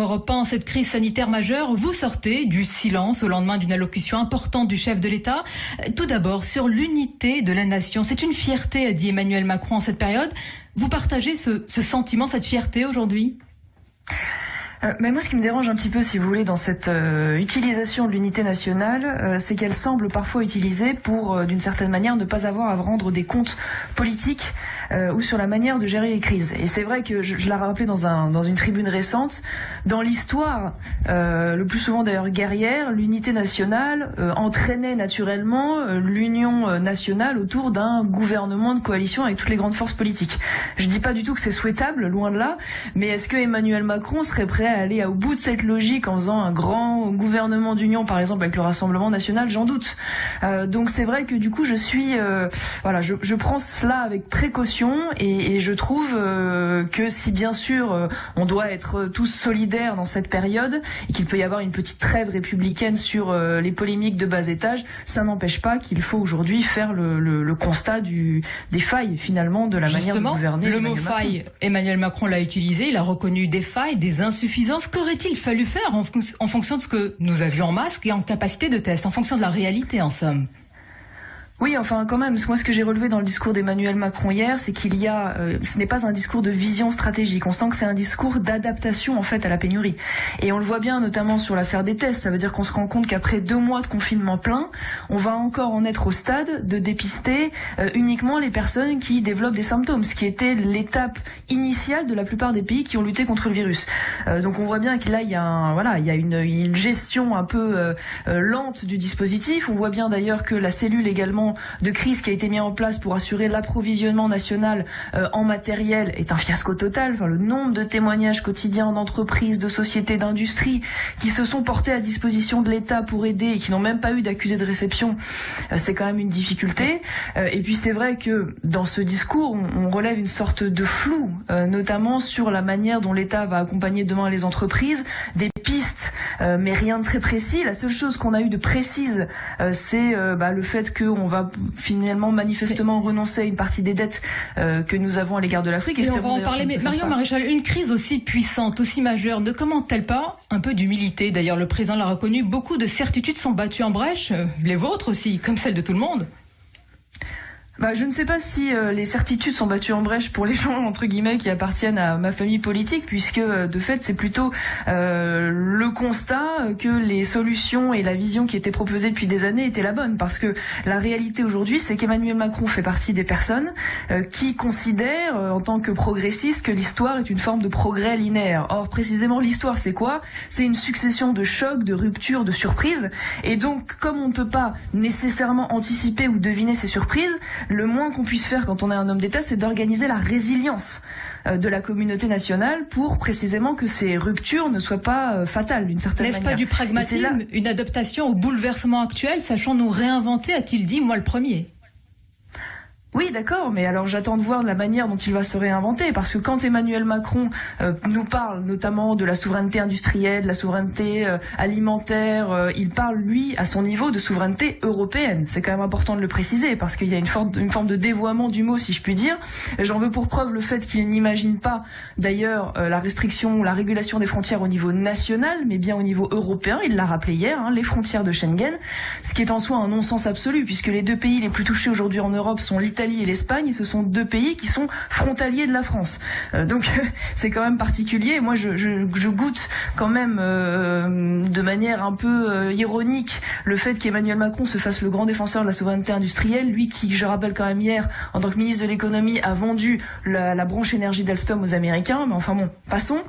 Europe 1 en cette crise sanitaire majeure. Vous sortez du silence au lendemain d'une allocution importante du chef de l'État. Tout d'abord, sur l'unité de la nation. C'est une fierté, a dit Emmanuel Macron en cette période. Vous partagez ce sentiment, cette fierté aujourd'hui ? Mais moi, ce qui me dérange un petit peu, si vous voulez, dans cette utilisation de l'unité nationale, c'est qu'elle semble parfois utilisée pour, d'une certaine manière, ne pas avoir à rendre des comptes politiques ou sur la manière de gérer les crises. Et c'est vrai que je l'ai rappelé dans une tribune récente, dans l'histoire, le plus souvent d'ailleurs guerrière, l'unité nationale entraînait naturellement l'union nationale autour d'un gouvernement de coalition avec toutes les grandes forces politiques. Je dis pas du tout que c'est souhaitable, loin de là, mais est-ce que Emmanuel Macron serait prêt à aller au bout de cette logique en faisant un grand gouvernement d'union, par exemple avec le Rassemblement national? J'en doute. Donc c'est vrai que du coup je suis, je prends cela avec précaution et je trouve que si bien sûr on doit être tous solidaires dans cette période et qu'il peut y avoir une petite trêve républicaine sur les polémiques de bas étage, ça n'empêche pas qu'il faut aujourd'hui faire le constat des failles finalement de la manière de gouverner. Le mot faille, Emmanuel Macron l'a utilisé, il a reconnu des failles, des insuffisances. Qu'aurait-il fallu faire en fonction de ce que nous avions en masque et en capacité de test, en fonction de la réalité en somme? Oui, enfin quand même, moi ce que j'ai relevé dans le discours d'Emmanuel Macron hier, c'est qu'il y a, ce n'est pas un discours de vision stratégique, on sent que c'est un discours d'adaptation en fait à la pénurie. Et on le voit bien notamment sur l'affaire des tests, ça veut dire qu'on se rend compte qu'après 2 mois de confinement plein, on va encore en être au stade de dépister uniquement les personnes qui développent des symptômes, ce qui était l'étape initiale de la plupart des pays qui ont lutté contre le virus. Donc on voit bien que là il y a une gestion un peu lente du dispositif, on voit bien d'ailleurs que la cellule également de crise qui a été mis en place pour assurer l'approvisionnement national en matériel est un fiasco total. Enfin, le nombre de témoignages quotidiens d'entreprises, de sociétés, d'industries qui se sont portées à disposition de l'État pour aider et qui n'ont même pas eu d'accusé de réception, c'est quand même une difficulté. Et puis c'est vrai que dans ce discours, on relève une sorte de flou, notamment sur la manière dont l'État va accompagner demain les entreprises, des pistes, mais rien de très précis. La seule chose qu'on a eu de précise, c'est le fait qu'on va finalement manifestement renoncer à une partie des dettes que nous avons à l'égard de l'Afrique. Et on va en parler, mais Marion Maréchal, une crise aussi puissante, aussi majeure, ne commande-t-elle pas un peu d'humilité? D'ailleurs, le président l'a reconnu, beaucoup de certitudes sont battues en brèche, les vôtres aussi, comme celles de tout le monde. Je ne sais pas si les certitudes sont battues en brèche pour les gens entre guillemets qui appartiennent à ma famille politique, puisque de fait c'est plutôt le constat que les solutions et la vision qui étaient proposées depuis des années étaient la bonne, parce que la réalité aujourd'hui c'est qu'Emmanuel Macron fait partie des personnes qui considèrent en tant que progressistes que l'histoire est une forme de progrès linéaire. Or précisément l'histoire c'est quoi? C'est une succession de chocs, de ruptures, de surprises, et donc comme on ne peut pas nécessairement anticiper ou deviner ces surprises, le moins qu'on puisse faire quand on est un homme d'État, c'est d'organiser la résilience de la communauté nationale pour précisément que ces ruptures ne soient pas fatales d'une certaine manière. N'est-ce pas du pragmatisme, une adaptation au bouleversement actuel, sachant nous réinventer, a-t-il dit, moi le premier? Oui, d'accord, mais alors j'attends de voir la manière dont il va se réinventer, parce que quand Emmanuel Macron nous parle notamment de la souveraineté industrielle, de la souveraineté alimentaire, il parle, lui, à son niveau, de souveraineté européenne. C'est quand même important de le préciser, parce qu'il y a une forme de dévoiement du mot, si je puis dire. J'en veux pour preuve le fait qu'il n'imagine pas, d'ailleurs, la restriction, la régulation des frontières au niveau national, mais bien au niveau européen. Il l'a rappelé hier, les frontières de Schengen, ce qui est en soi un non-sens absolu, puisque les 2 pays les plus touchés aujourd'hui en Europe sont l'Italie et l'Espagne, et ce sont 2 pays qui sont frontaliers de la France. Donc c'est quand même particulier. Moi je goûte quand même de manière un peu ironique le fait qu'Emmanuel Macron se fasse le grand défenseur de la souveraineté industrielle, lui qui, je rappelle quand même hier, en tant que ministre de l'économie, a vendu la branche énergie d'Alstom aux Américains. Mais enfin bon, passons.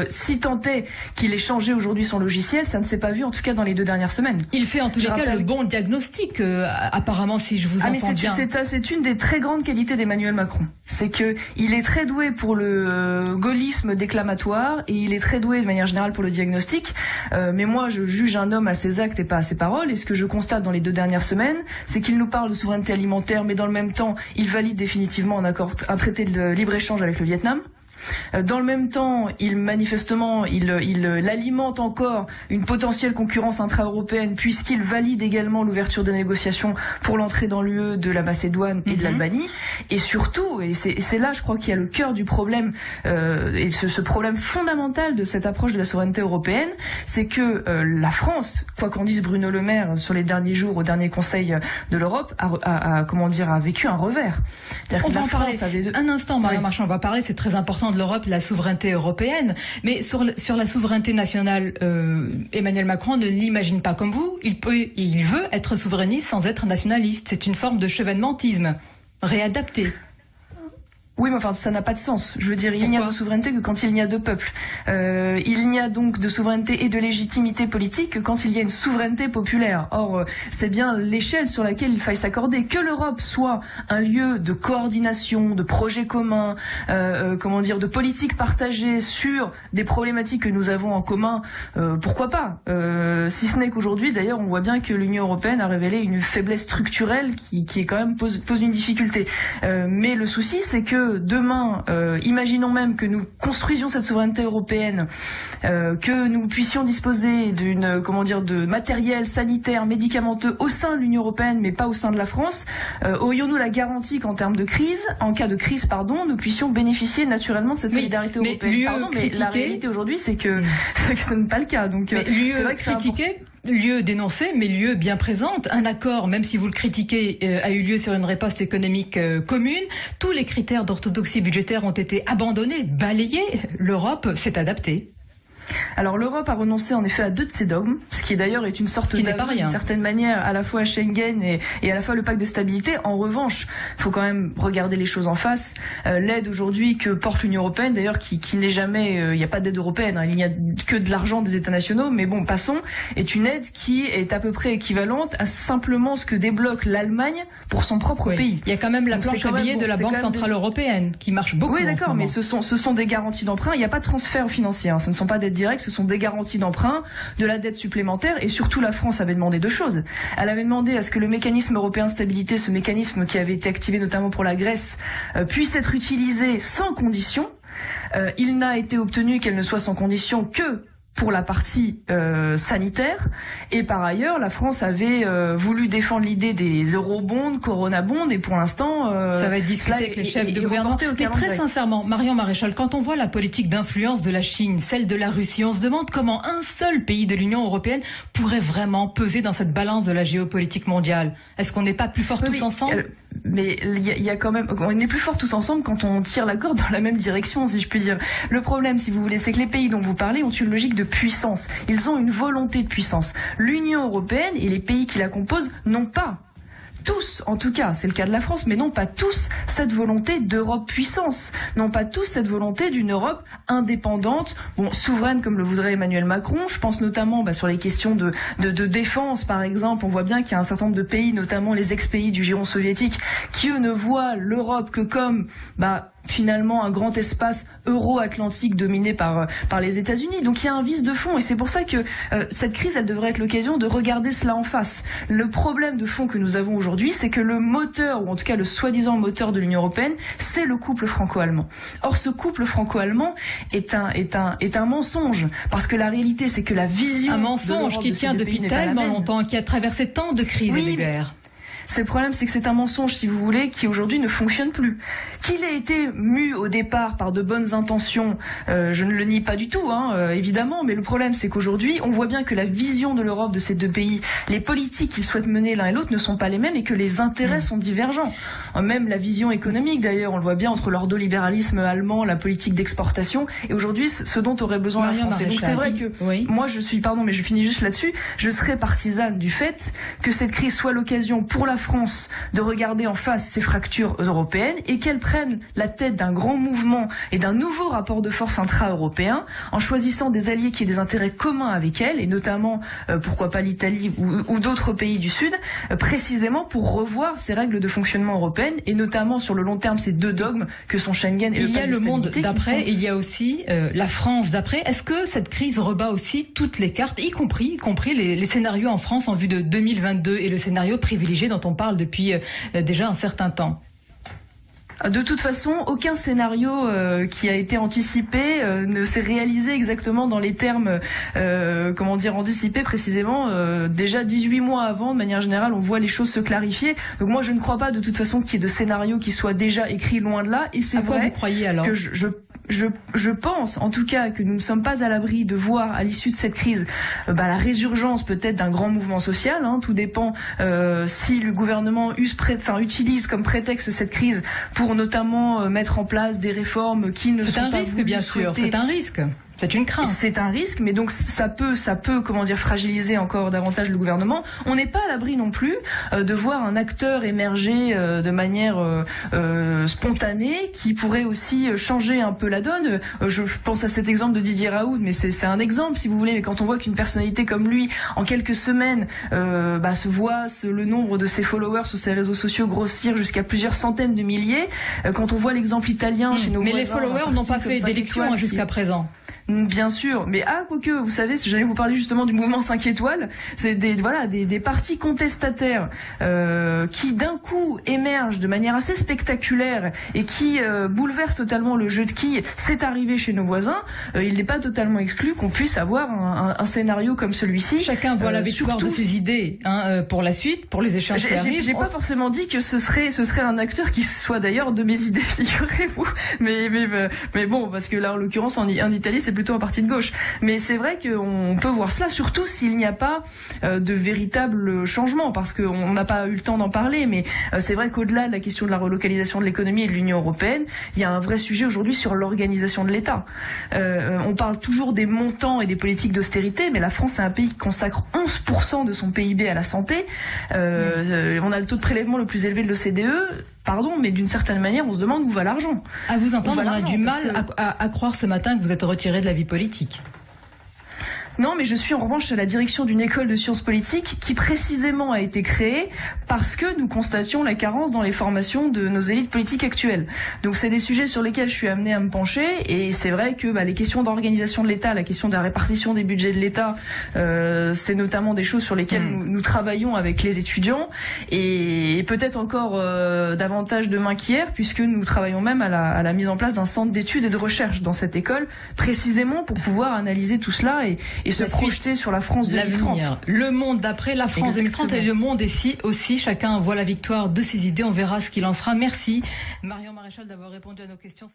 Si tant est qu'il ait changé aujourd'hui son logiciel, ça ne s'est pas vu en tout cas dans les 2 dernières semaines. Il fait en tous les cas le bon diagnostic, apparemment, si je vous entends bien. C'est une des très grandes qualités d'Emmanuel Macron. C'est que il est très doué pour le gaullisme déclamatoire et il est très doué de manière générale pour le diagnostic. Mais moi, je juge un homme à ses actes et pas à ses paroles. Et ce que je constate dans les 2 dernières semaines, c'est qu'il nous parle de souveraineté alimentaire, mais dans le même temps, il valide définitivement un traité de libre-échange avec le Vietnam. Dans le même temps, il alimente encore une potentielle concurrence intra-européenne puisqu'il valide également l'ouverture des négociations pour l'entrée dans l'UE de la Macédoine et de l'Albanie. Et surtout, et c'est là, je crois, qu'il y a le cœur du problème, et ce problème fondamental de cette approche de la souveraineté européenne, c'est que la France, quoi qu'en dise Bruno Le Maire sur les derniers jours au dernier Conseil de l'Europe, a vécu un revers. On va en parler un instant, Marion Marchand, on va parler, c'est très important de l'Europe, la souveraineté européenne, mais sur la souveraineté nationale, Emmanuel Macron ne l'imagine pas comme vous, il veut être souverainiste sans être nationaliste, c'est une forme de chevènementisme réadapté. Oui, mais enfin, ça n'a pas de sens. Je veux dire, il n'y a de souveraineté que quand il n'y a de peuple. Il n'y a donc de souveraineté et de légitimité politique que quand il y a une souveraineté populaire. Or, c'est bien l'échelle sur laquelle il faille s'accorder. Que l'Europe soit un lieu de coordination, de projets communs, de politiques partagées sur des problématiques que nous avons en commun, pourquoi pas. Si ce n'est qu'aujourd'hui, d'ailleurs, on voit bien que l'Union européenne a révélé une faiblesse structurelle qui est quand même pose une difficulté. Mais le souci, c'est que demain, imaginons même que nous construisions cette souveraineté européenne, que nous puissions disposer de matériel sanitaire, médicamenteux au sein de l'Union européenne, mais pas au sein de la France. Aurions-nous la garantie qu'en cas de crise, nous puissions bénéficier naturellement de cette solidarité européenne? Mais la réalité aujourd'hui, c'est que ce n'est pas le cas. Donc, c'est vrai que c'est critiqué. Lieu dénoncé, mais lieu bien présente. Un accord, même si vous le critiquez, a eu lieu sur une riposte économique commune. Tous les critères d'orthodoxie budgétaire ont été abandonnés, balayés. L'Europe s'est adaptée. Alors l'Europe a renoncé en effet à 2 de ses dogmes, ce qui d'ailleurs est une sorte d'aveu d'une certaine manière à la fois à Schengen et à la fois le pacte de stabilité. En revanche, il faut quand même regarder les choses en face. L'aide aujourd'hui que porte l'Union européenne, d'ailleurs qui n'est jamais, il n'y a pas d'aide européenne, il n'y a que de l'argent des États nationaux, mais bon, passons, est une aide qui est à peu près équivalente à simplement ce que débloque l'Allemagne pour son propre pays. Il y a quand même la planche à billets de la Banque Centrale Européenne qui marche beaucoup. Oui, d'accord, mais ce sont des garanties d'emprunt. Il n'y a pas de transfert financier. Ce ne sont pas d'aides directes, ce sont des garanties d'emprunt, de la dette supplémentaire, et surtout la France avait demandé 2 choses. Elle avait demandé à ce que le mécanisme européen de stabilité, ce mécanisme qui avait été activé notamment pour la Grèce, puisse être utilisé sans condition. Il n'a été obtenu qu'elle ne soit sans condition que pour la partie sanitaire, et par ailleurs la France avait voulu défendre l'idée des eurobonds, corona bonds, et pour l'instant ça va être discuté avec les chefs de gouvernement. Mais très sincèrement, Marion Maréchal, quand on voit la politique d'influence de la Chine, celle de la Russie, on se demande comment un seul pays de l'Union européenne pourrait vraiment peser dans cette balance de la géopolitique mondiale. Est-ce qu'on n'est pas plus forts tous ensemble? Mais il y a quand même, on est plus forts tous ensemble quand on tire la corde dans la même direction, si je puis dire. Le problème, si vous voulez, c'est que les pays dont vous parlez ont une logique de puissance. Ils ont une volonté de puissance. L'Union européenne et les pays qui la composent n'ont pas tous, en tout cas, c'est le cas de la France, mais non pas tous cette volonté d'Europe puissance, non pas tous cette volonté d'une Europe indépendante, souveraine comme le voudrait Emmanuel Macron. Je pense notamment sur les questions de défense, par exemple. On voit bien qu'il y a un certain nombre de pays, notamment les ex-pays du giron soviétique, qui eux ne voient l'Europe que comme finalement un grand espace euro-atlantique dominé par les États-Unis. Donc il y a un vice de fond, et c'est pour ça que cette crise, elle devrait être l'occasion de regarder cela en face. Le problème de fond que nous avons aujourd'hui, c'est que le moteur, ou en tout cas le soi-disant moteur de l'Union européenne, c'est le couple franco-allemand. Or ce couple franco-allemand est un mensonge, parce que la réalité, c'est que la vision un mensonge qui tient depuis tellement longtemps, qui a traversé tant de crises et de guerres. Le problème, c'est que c'est un mensonge, si vous voulez, qui aujourd'hui ne fonctionne plus. Qu'il ait été mu au départ par de bonnes intentions, je ne le nie pas du tout, évidemment, mais le problème, c'est qu'aujourd'hui, on voit bien que la vision de l'Europe de ces 2 pays, les politiques qu'ils souhaitent mener l'un et l'autre ne sont pas les mêmes, et que les intérêts sont divergents. Même la vision économique, d'ailleurs, on le voit bien entre l'ordolibéralisme allemand, la politique d'exportation, et aujourd'hui, ce dont aurait besoin la France. Et donc c'est vrai que moi, mais je finis juste là-dessus, je serais partisane du fait que cette crise soit l'occasion pour la France de regarder en face ces fractures européennes, et qu'elle prenne la tête d'un grand mouvement et d'un nouveau rapport de force intra-européen en choisissant des alliés qui aient des intérêts communs avec elle, et notamment pourquoi pas l'Italie ou d'autres pays du Sud, précisément pour revoir ces règles de fonctionnement européennes, et notamment sur le long terme ces 2 dogmes que sont Schengen et le pacte de stabilité. Il y a le monde d'après, et il y a aussi la France d'après. Est-ce que cette crise rebat aussi toutes les cartes, y compris les scénarios en France en vue de 2022 et le scénario privilégié dont on parle depuis déjà un certain temps? De toute façon, aucun scénario qui a été anticipé ne s'est réalisé exactement dans les termes, anticipés précisément. Déjà 18 mois avant, de manière générale, on voit les choses se clarifier. Donc moi, je ne crois pas de toute façon qu'il y ait de scénario qui soit déjà écrit, loin de là. Et c'est vrai vous croyez, alors que je pense, en tout cas, que nous ne sommes pas à l'abri de voir, à l'issue de cette crise, la résurgence peut-être d'un grand mouvement social. Tout dépend si le gouvernement utilise comme prétexte cette crise pour notamment mettre en place des réformes qui ne sont pas... C'est un risque, bien sûr, c'est un risque. C'est une crainte. C'est un risque, mais donc ça peut, fragiliser encore davantage le gouvernement. On n'est pas à l'abri non plus de voir un acteur émerger de manière spontanée qui pourrait aussi changer un peu la donne. Je pense à cet exemple de Didier Raoult, mais c'est un exemple si vous voulez. Mais quand on voit qu'une personnalité comme lui, en quelques semaines, se voit le nombre de ses followers sur ses réseaux sociaux grossir jusqu'à plusieurs centaines de milliers, quand on voit l'exemple italien chez nos voisins... Mais les followers n'ont pas fait d'élection jusqu'à présent. Bien sûr, mais quoique, vous savez, j'allais vous parler justement du mouvement 5 étoiles, c'est des partis contestataires qui d'un coup émergent de manière assez spectaculaire et qui bouleversent totalement le jeu de quilles. C'est arrivé chez nos voisins, il n'est pas totalement exclu qu'on puisse avoir un scénario comme celui-ci. Chacun voit la victoire de ses idées pour la suite, pour les échanges qui arrivent. J'ai pas forcément dit que ce serait un acteur qui soit d'ailleurs de mes idées, figurez-vous, mais bon, parce que là en l'occurrence en Italie c'est plutôt un parti de gauche. Mais c'est vrai qu'on peut voir cela, surtout s'il n'y a pas de véritable changement, parce qu'on n'a pas eu le temps d'en parler, mais c'est vrai qu'au-delà de la question de la relocalisation de l'économie et de l'Union européenne, il y a un vrai sujet aujourd'hui sur l'organisation de l'État. On parle toujours des montants et des politiques d'austérité, mais la France est un pays qui consacre 11% de son PIB à la santé. On a le taux de prélèvement le plus élevé de l'OCDE. Pardon, mais d'une certaine manière, on se demande où va l'argent. À vous entendre, on a du mal à croire ce matin que vous êtes retiré de la vie politique. Non, mais je suis en revanche à la direction d'une école de sciences politiques qui précisément a été créée parce que nous constations la carence dans les formations de nos élites politiques actuelles. Donc c'est des sujets sur lesquels je suis amenée à me pencher, et c'est vrai que les questions d'organisation de l'État, la question de la répartition des budgets de l'État, c'est notamment des choses sur lesquelles nous travaillons avec les étudiants, et peut-être encore davantage demain qu'hier, puisque nous travaillons même à la mise en place d'un centre d'études et de recherche dans cette école, précisément pour pouvoir analyser tout cela et se projeter sur la France 2030. Le monde d'après, la France 2030 et le monde ici aussi. Chacun voit la victoire de ses idées. On verra ce qu'il en sera. Merci Marion Maréchal d'avoir répondu à nos questions.